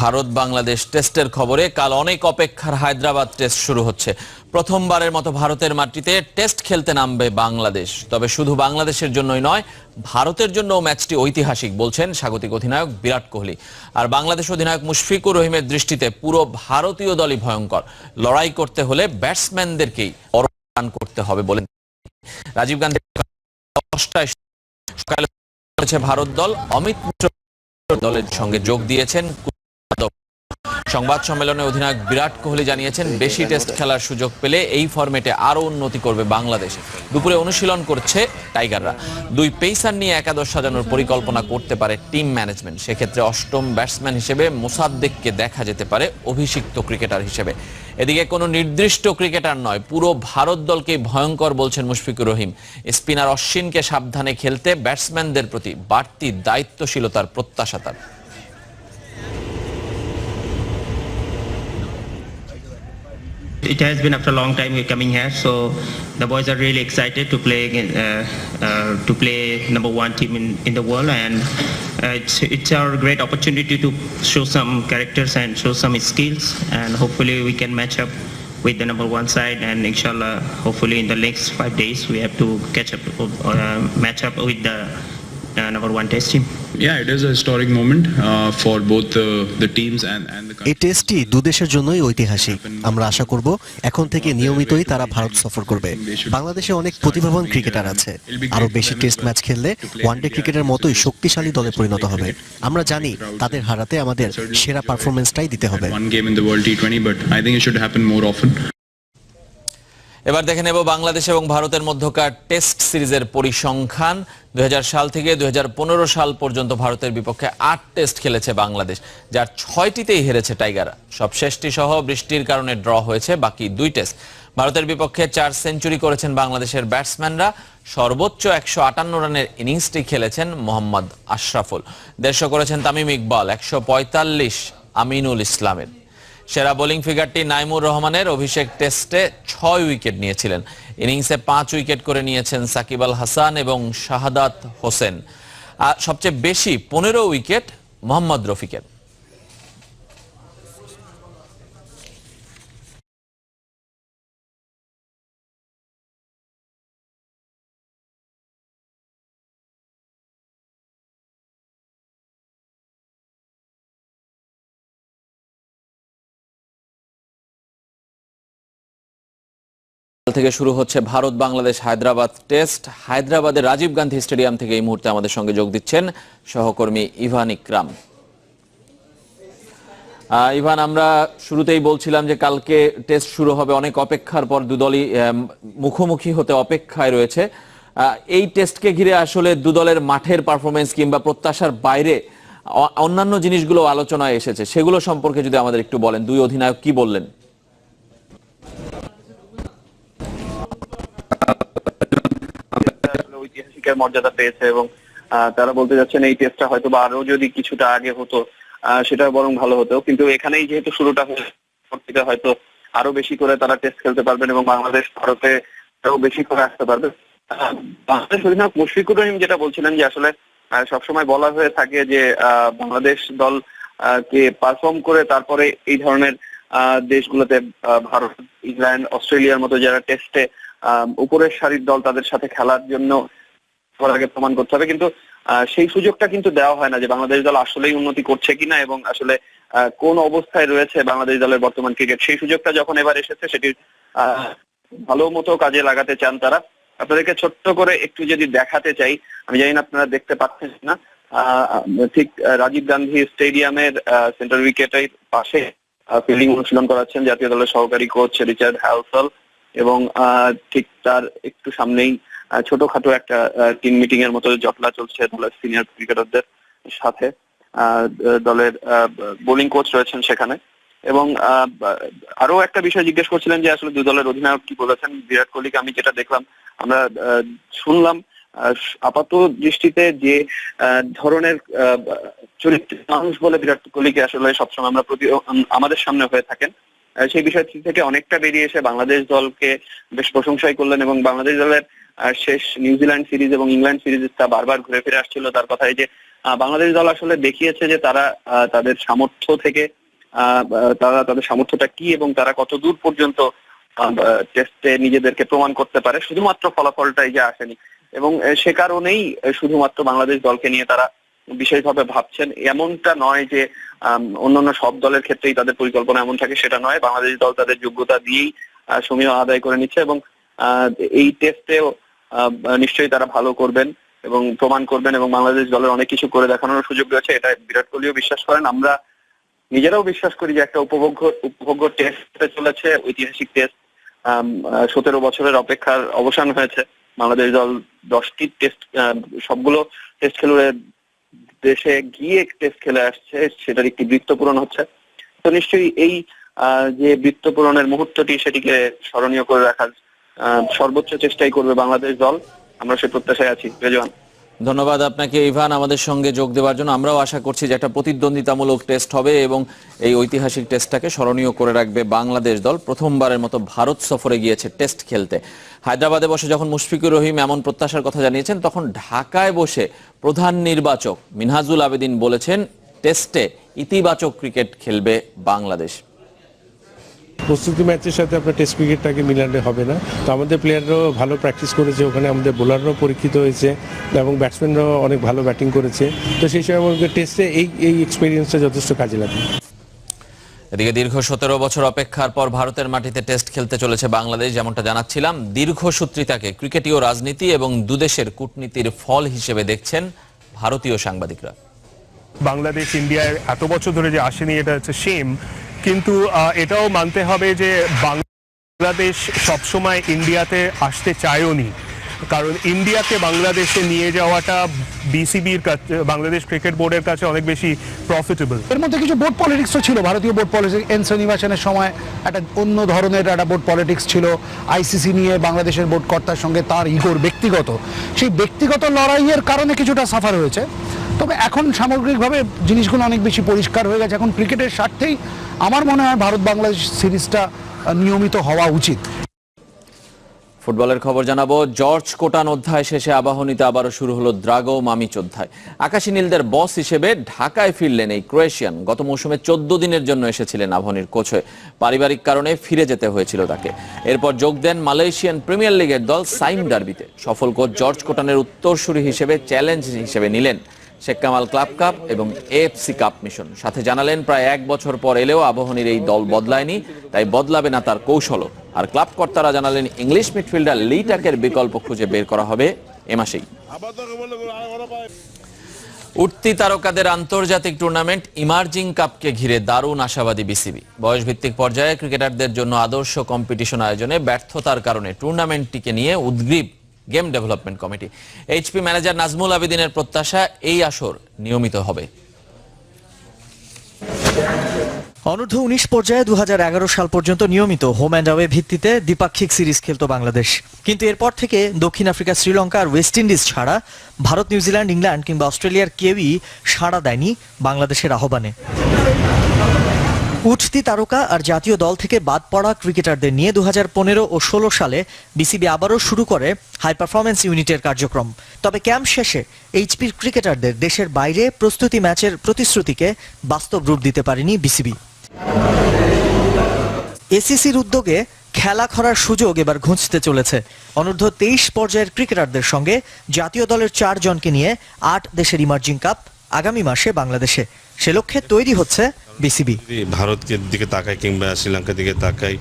ভারত বাংলাদেশ টেস্টের খবরে কাল অনেক অপেক্ষার হায়দ্রাবাদ টেস্ট শুরু হচ্ছে। প্রথমবারের মতো ভারতের মাটিতে টেস্ট খেলতে নামবে বাংলাদেশ। তবে শুধু বাংলাদেশের জন্যই নয়, ভারতের জন্য ম্যাচটি ঐতিহাসিক বলছেন স্বাগতিক অধিনায়ক বিরাট কোহলি। আর বাংলাদেশ অধিনায়ক মুশফিকুর রহিমের দৃষ্টিতে পুরো ভারতীয় দলই ভয়ঙ্কর। লড়াই করতে হলে ব্যাটসম্যানদেরকেই রান করতে হবে বলেন রাজীব গান্ধী। 10টায় সকালে ভারত দল অমিত মিশ্র দলের সঙ্গে যোগ দিয়েছেন। সংবাদ সম্মেলনে অধিনায়ক বিরাট কোহলি জানিয়েছেন, বেশি টেস্ট খেলার সুযোগ পেলে এই ফরম্যাটে আরো উন্নতি করবে বাংলাদেশ। দুপুরে অনুশীলন করছে টাইগাররা। দুই পেসার নিয়ে একাদশ সাজানোর পরিকল্পনা করতে পারে টিম ম্যানেজমেন্ট। সেক্ষেত্রে অষ্টম ব্যাটসম্যান হিসেবে মোসাদ্দেককে দেখা যেতে পারে অভিষিক্ত ক্রিকেটার হিসেবে। এদিকে কোনো নির্দিষ্ট ক্রিকেটার নয়, পুরো ভারত দলকে ভয়ঙ্কর বলছেন মুশফিকুর রহিম। স্পিনার অশ্বিনকে সাবধানে খেলতে ব্যাটসম্যানদের প্রতি বাড়তি দায়িত্বশীলতার প্রত্যাশা তার। It has been after a long time we're coming here, so the boys are really excited to play to play number one team in the world, and it's our great opportunity to show some characters and show some skills, and hopefully we can match up with the number one side, and inshallah hopefully in the next 5 days we have to catch up match up with the number one test team. Yeah, it is a historic moment for both the teams and the country. এই টেস্টটি দুদেশের জন্যই ঐতিহাসিক। আমরা আশা করব এখন থেকে নিয়মিতই তারা ভারত সফর করবে। বাংলাদেশে অনেক প্রতিভাবান ক্রিকেটার আছে। আরো বেশি টেস্ট ম্যাচ খেললে ওয়ানডে ক্রিকেটের মতোই শক্তিশালী দলে পরিণত হবে। আমরা জানি তাদের হারাতে আমাদের সেরা পারফরম্যান্সটাই দিতে হবে। One game in the World T20, but I think it should happen more often. এবার দেখে নেব বাংলাদেশ এবং ভারতের মধ্যকার টেস্ট সিরিজের পরিসংখ্যান। 2000 সাল থেকে 2015 সাল পর্যন্ত ভারতের বিপক্ষে 8 টেস্ট খেলেছে বাংলাদেশ, যার 6টিতেই হেরেছে টাইগাররা। সব শেষটি সহ বৃষ্টির কারণে ড্র হয়েছে বাকি 2 টেস্ট। ভারতের বিপক্ষে 4 সেঞ্চুরি করেছেন বাংলাদেশের ব্যাটসম্যানরা। সর্বোচ্চ 158 রানের ইনিংসটি খেলেছেন মোহাম্মদ আশরাফুল। 150 করেছেন তামিম ইকবাল, 145 আমিনুল ইসলামের। সেরা বোলিং ফিগারটি নাইমুর রহমানের। অভিষেক টেস্টে 6 উইকেট নিয়েছিলেন। ইনিংসে 5 উইকেট করে নিয়েছেন সাকিব আল হাসান এবং শাহাদাত হোসেন। আর সবচেয়ে বেশি 15 উইকেট মোহাম্মদ রফিকের। থেকে শুরু হচ্ছে ভারত বাংলাদেশ হায়দ্রাবাদ টেস্ট। হায়দ্রাবাদের রাজীব গান্ধী স্টেডিয়াম থেকে এই মুহূর্তে আমাদের সঙ্গে যোগ দিচ্ছেন সহকর্মী ইভান ইকরাম। ইভান, আমরা শুরুতেই বলছিলাম যে কালকে টেস্ট শুরু হবে, অনেক অপেক্ষার পর দুদলই মুখোমুখি হতে অপেক্ষায় রয়েছে। এই টেস্টকে ঘিরে আসলে দুদলের মাঠের পারফরমেন্স কিংবা প্রত্যাশার বাইরে অন্যান্য জিনিসগুলো আলোচনায় এসেছে, সেগুলো সম্পর্কে যদি আমাদের একটু বলেন। দুই অধিনায়ক কি বললেন? ঐতিহাসিকের মর্যাদা পেয়েছে এবং তারা বলতে যাচ্ছেন এই টেস্টটা হয়তো বা আরো যদি কিছুটা আগে হতো সেটা বরং ভালো হতো, কিন্তু এখানেই যেহেতু শুরুটা হয়েছে হয়তো আরো বেশি করে তারা টেস্ট খেলতে পারবেন এবং বাংলাদেশ ভারতে আরো বেশি করে আসতে পারবে। বাংলাদেশ অধিনায়ক মুশফিকুর রহিম যেটা বলছিলেন যে আসলে সবসময় বলা হয়ে থাকে যে বাংলাদেশ দল কে পারফর্ম করে তারপরে এই ধরনের দেশগুলোতে ভারত, ইংল্যান্ড, অস্ট্রেলিয়ার মতো যারা টেস্টে উপরের সারির দল তাদের সাথে খেলার জন্য আগে প্রমাণ করতে হবে, কিন্তু সেই সুযোগটা কিন্তু দেওয়া হয় না যে বাংলাদেশ দল আসলেই উন্নতি করছে কিনা এবং আসলে কোন অবস্থায় রয়েছে বাংলাদেশ দলের বর্তমান ক্রিকেট। সেই সুযোগটা যখন এবার এসেছে সেটি ভালো মতো কাজে লাগাতে চান তারা। আপনাদেরকে ছোট্ট করে একটু যদি দেখাতে চাই, আমি জানি না আপনারা দেখতে পাচ্ছেন না, ঠিক রাজীব গান্ধী স্টেডিয়ামের সেন্টার উইকেটের পাশে ফিল্ডিং অনুশীলন করাচ্ছেন জাতীয় দলের সহকারী কোচ রিচার্ড হ্যালসল এবং ঠিক তার একটু সামনেই ছোটখাটো একটা টিম মিটিং এর মতো জটলা চলছে দলের সিনিয়র ক্রিকেটারদের সাথে। দলের বোলিং কোচ রয়েছেন সেখানে এবং আরো একটা বিষয় জিজ্ঞেস করছিলেন যে আসলে দুই দলের অধিনায়ক কি বলেছেন বিরাট কোহলিকে। আমি যেটা দেখলাম, আমরা শুনলাম আপাত দৃষ্টিতে যে ধরনের চরিত্র মানুষ বলে বিরাট কোহলিকে আসলে সবসময় আমরা আমাদের সামনে হয়ে থাকেন, সেই বিষয়টি থেকে অনেকটা বেরিয়ে এসে বাংলাদেশ দলকে বেশ প্রশংসাই করলেন এবং বাংলাদেশ দলের শেষ নিউজিল্যান্ড সিরিজ এবং ইংল্যান্ড সিরিজটা বারবার ঘুরে ফিরে আসছিল তার কথায় যে বাংলাদেশ দল আসলে দেখিয়েছে যে তারা তাদের সামর্থ্য থেকে তারা তাদের সামর্থ্যটা কি এবং তারা কত দূর পর্যন্ত টেস্টে নিজেদেরকে প্রমাণ করতে পারে। শুধুমাত্র ফলাফলটাই যে আসেনি এবং সে কারণেই শুধুমাত্র বাংলাদেশ দলকে নিয়ে তারা বিশেষভাবে ভাবছেন এমনটা নয় যে অন্যান্য সব দলের ক্ষেত্রেই তাদের পরিকল্পনা এমন থাকে, সেটা নয়। বাংলাদেশ দল তাদের যোগ্যতা দিয়েই সময় আদায় করে নিচ্ছে এবং এই টেস্টেও নিশ্চয়ই তারা ভালো করবেন এবং প্রমাণ করবেন এবং বাংলাদেশ দলের অনেক কিছু করে দেখানোর সুযোগ রয়েছে। এটা বিরাট কোহলিও বিশ্বাস করেন, আমরা নিজেরাও বিশ্বাস করি যে একটা উপভোগ্য টেস্ট হতে চলেছে, ঐতিহাসিক টেস্ট। 17 বছরের অপেক্ষার অবসান হয়েছে। বাংলাদেশ দল 10টি টেস্ট, সবগুলো টেস্ট খেলুড়ে দেশে গিয়ে টেস্ট খেলে আসছে, সেটার একটি বৃত্ত পূরণ হচ্ছে। তো নিশ্চয়ই এই যে বৃত্ত পূরণের মুহূর্তটি, সেটিকে স্মরণীয় করে রাখার সর্বোচ্চ চেষ্টাই করবে বাংলাদেশ দল। আমরা সে প্রত্যাশায় আছি। রেজওয়ান, ধন্যবাদ আপনাকে ইভান আমাদের সঙ্গে যোগ দেওয়ার জন্য। আমরাও আশা করছি যে একটা প্রতিদ্বন্দ্বিতামূলক টেস্ট হবে এবং এই ঐতিহাসিক টেস্টটাকে স্মরণীয় করে রাখবে বাংলাদেশ দল। প্রথমবারের মতো ভারত সফরে গিয়েছে টেস্ট খেলতে। হায়দ্রাবাদে বসে যখন মুশফিকুর রহিম এমন প্রত্যাশার কথা জানিয়েছেন, তখন ঢাকায় বসে প্রধান নির্বাচক মিনহাজুল আবেদিন বলেছেন টেস্টে ইতিবাচক ক্রিকেট খেলবে বাংলাদেশ। প্রস্তুতি ম্যাচের সাথে আপনার টেস্ট ক্রিকেটটাকে মিলালে হবে না। তো আমাদের প্লেয়াররাও ভালো প্র্যাকটিস করেছে, ওখানে আমাদের বোলাররাও পরীক্ষিত হয়েছে এবং ব্যাটসম্যানরাও অনেক ভালো ব্যাটিং করেছে। তো সেই সময় আমাদের টেস্টে এই এক্সপিরিয়েন্সটা যথেষ্ট কাজে লাগে। এদিকে দীর্ঘ 17 বছর অপেক্ষার পর ভারতের মাটিতে টেস্ট খেলতে চলেছে বাংলাদেশ। যেমনটা জানাচ্ছিলাম, দীর্ঘসূত্রিতাকে ক্রিকেটীয় রাজনীতি এবং দুদেশের কূটনীতির ফল হিসেবে দেখছেন ভারতীয় সাংবাদিকরা। বাংলাদেশ ইন্ডিয়ায় এত বছর ধরে যে আসেনি, এটা হচ্ছে শেম। কিন্তু এটাও মানতে হবে যে বাংলাদেশ সবসময় ইন্ডিয়াতে আসতে চায়ওনি, কারণ ইন্ডিয়াকে বাংলাদেশে নিয়ে যাওয়াটা বিসিবির কাছে, বাংলাদেশ ক্রিকেট বোর্ডের কাছে অনেক বেশি প্রফিটেবল। এর মধ্যে কিছু বোর্ড পলিটিক্সও ছিল। ভারতীয় বোর্ড পলিটিক্স এন শ্রীনিবাসনের সময় একটা অন্য ধরনের একটা বোর্ড পলিটিক্স ছিল। আইসিসি নিয়ে বাংলাদেশের বোর্ড কর্তার সঙ্গে তার ইগোর ব্যক্তিগত, সেই ব্যক্তিগত লড়াইয়ের কারণে কিছুটা সাফার হয়েছে। তবে এখন সামগ্রিকভাবে জিনিসগুলো অনেক বেশি পরিষ্কার হয়ে গেছে। এখন ক্রিকেটের স্বার্থেই আমার মনে হয় ভারত বাংলাদেশ সিরিজটা নিয়মিত হওয়া উচিত। ফুটবলের খবর জানাবো। জর্জ কোটান অধ্যায় শেষে আবাহনীতে আবারও শুরু হলো দ্রাগো মামিচ অধ্যায়। আকাশী নীলদের বস হিসেবে ঢাকায় ফিরলেন এই ক্রোয়েশিয়ান। গত মৌসুমে 14 দিনের জন্য এসেছিলেন আবাহনীর কোচ হয়ে। পারিবারিক কারণে ফিরে যেতে হয়েছিল তাকে। এরপর যোগ দেন মালয়েশিয়ান প্রিমিয়ার লিগের দল সাইম ডার্বিতে। সফল কোচ জর্জ কোটানের উত্তরসূরি হিসেবে চ্যালেঞ্জ হিসেবে নিলেন শেখ কামাল ক্লাব কাপ এবং এএফসি কাপ মিশন। সাথে জানালেন প্রায় 1 বছর পর এলেও আবাহনীর এই দল বদলায়নি, তাই বদলাবে না তার কৌশলও। আর ক্লাব কর্তারা জানালেন ইংলিশ মিডফিল্ডার লি টাকের বিকল্প খুঁজে বের করা হবে এ মাসেই। উঠতি তারকাদের আন্তর্জাতিক টুর্নামেন্ট ইমার্জিং কাপকে ঘিরে দারুণ আশাবাদী বিসিবি। বয়সভিত্তিক পর্যায়ে ক্রিকেটারদের জন্য আদর্শ কম্পিটিশন আয়োজনে ব্যর্থতার কারণে টুর্নামেন্টটিকে নিয়ে উদ্গ্রীব game development committee. HP manager Nazmul আবেদিনের প্রত্যাশা এই আসর নিয়মিত হবে। অনূর্ধ্ব 19 পর্যায়ে 2011 সাল পর্যন্ত নিয়মিত হোম অ্যান্ড অ্যাওয়ে ভিত্তিতে দ্বিপাক্ষিক সিরিজ খেলত বাংলাদেশ। কিন্তু এরপর থেকে দক্ষিণ আফ্রিকা, শ্রীলঙ্কা আর ওয়েস্ট ইন্ডিজ ছাড়া ভারত, নিউজিল্যান্ড, ইংল্যান্ড কিংবা অস্ট্রেলিয়ার কেউই সাড়া দেয়নি বাংলাদেশের আহ্বানে। উঠতি তারকা আর জাতীয় দল থেকে বাদ পড়া ক্রিকেটারদের নিয়ে 2015 ও 16 সালে বিসিবি আবারও শুরু করে হাই পারফরম্যান্স ইউনিটের কার্যক্রম। তবে ক্যাম্প শেষে এইচপির ক্রিকেটারদের দেশের বাইরে প্রস্তুতি ম্যাচের প্রতিশ্রুতিকে বাস্তব রূপ দিতে পারেনি বিসিবি। এসিসির উদ্যোগে খেলা করার সুযোগ এবার ঘুঁচতে চলেছে। অনূর্ধ্ব 23 পর্যায়ের ক্রিকেটারদের সঙ্গে জাতীয় দলের 4 জনকে নিয়ে 8 দেশের ইমার্জিং কাপ আগামী মাসে বাংলাদেশে। সে লক্ষ্যে তৈরি হচ্ছে বিসিবি। ভারতের দিকে তাকাই কিংবা শ্রীলঙ্কার দিকে তাকাই,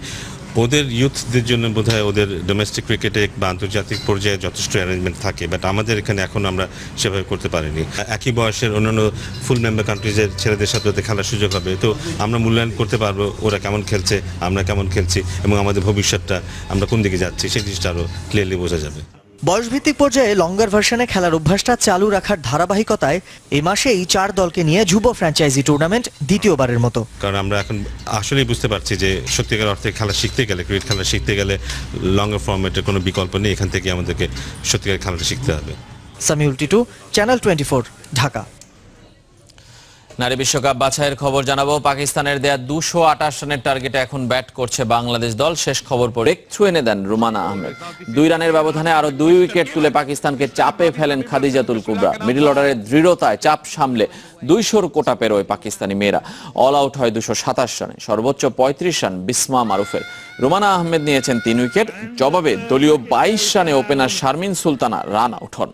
ওদের ইউথদের জন্য বোধহয় ওদের ডোমেস্টিক ক্রিকেটে বা আন্তর্জাতিক পর্যায়ে যথেষ্ট অ্যারেঞ্জমেন্ট থাকে, বাট আমাদের এখানে এখন আমরা সেভাবে করতে পারিনি। একই বয়সের অন্যান্য ফুল মেম্বার কান্ট্রিজের ছেলেদের সাথে ওদের খেলার সুযোগ হবে, তো আমরা মূল্যায়ন করতে পারবো ওরা কেমন খেলছে, আমরা কেমন খেলছি এবং আমাদের ভবিষ্যৎটা আমরা কোন দিকে যাচ্ছি সেই জিনিসটা আরও ক্লিয়ারলি বোঝা যাবে। বয়সভিত্তিক পর্যায়ে লঙ্গার ভার্সনে খেলার অভ্যাসটা চালু রাখার ধারাবাহিকতায় এই মাসেই 4 দলকে নিয়ে যুব ফ্র্যাঞ্চাইজি টুর্নামেন্ট দ্বিতীয়বারের মতো। কারণ আমরা এখন আসলেই বুঝতে পারছি যে সত্যিকার অর্থে খেলা শিখতে গেলে, ক্রিকেট খেলা শিখতে গেলে লঙ্গার ফরম্যাটের কোনো বিকল্প নেই। এখান থেকে আমাদেরকে সত্যিকার খেলাটা শিখতে হবে। সামিউল টিটু, চ্যানেল 24, ঢাকা। নারী বিশ্বকাপ বাছাইয়ের খবর জানাবো। পাকিস্তানের দেয়া 228 রানের টার্গেটে এখন ব্যাট করছে বাংলাদেশ দল। শেষ খবর পরে থ্রু এনে দেন রুমানা আহমেদ। 2 রানের ব্যবধানে আরো 2 উইকেট তুলে পাকিস্তানকে চাপে ফেলেন খাদিজাতুল কুবরা। মিডল অর্ডারের দৃঢ়তায় চাপ সামলে 200-র কোটা পেরোয় পাকিস্তানি মেয়েরা। অল আউট হয় 227 রানে। সর্বোচ্চ 35 রান বিসমা মারুফের। রুমানা আহমেদ নিয়েছেন 3 উইকেট। জবাবে দলীয় 22 রানে opener Sharmin Sultana run out হন।